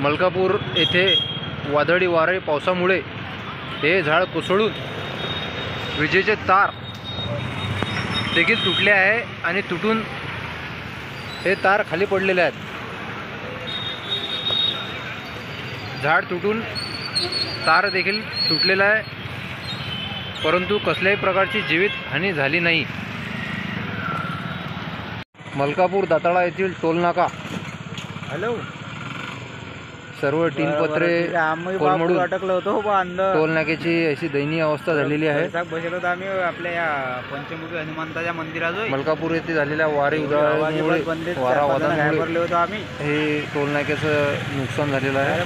मलकापूर येथे वादळी वारे पावसामुळे हे झाड कोसळून विजेचे तार देखील तुटले आहे आणि तुटून हे तार खाली पडलेले आहेत। झाड तुटून तार देखील तुटलेला आहे, परंतु कसल्याही प्रकारची जीवित हानी झाली नाही। मलकापूर दाताळा येथील टोलनाका सर्व टीन पत्रे कोलमडून अटकलो होतो टोलनाक्याची अशी दयनीय अवस्था झालेली आहे। बसलो होतो आम्ही आपल्या या पंचमुखी हनुमंताच्या मंदिराजवळ। मलकापूर येथे झालेल्या वारे उदळामुळे वारा वादळामुळे होतो आम्ही हे टोलनाक्याचं नुकसान झालेलं आहे।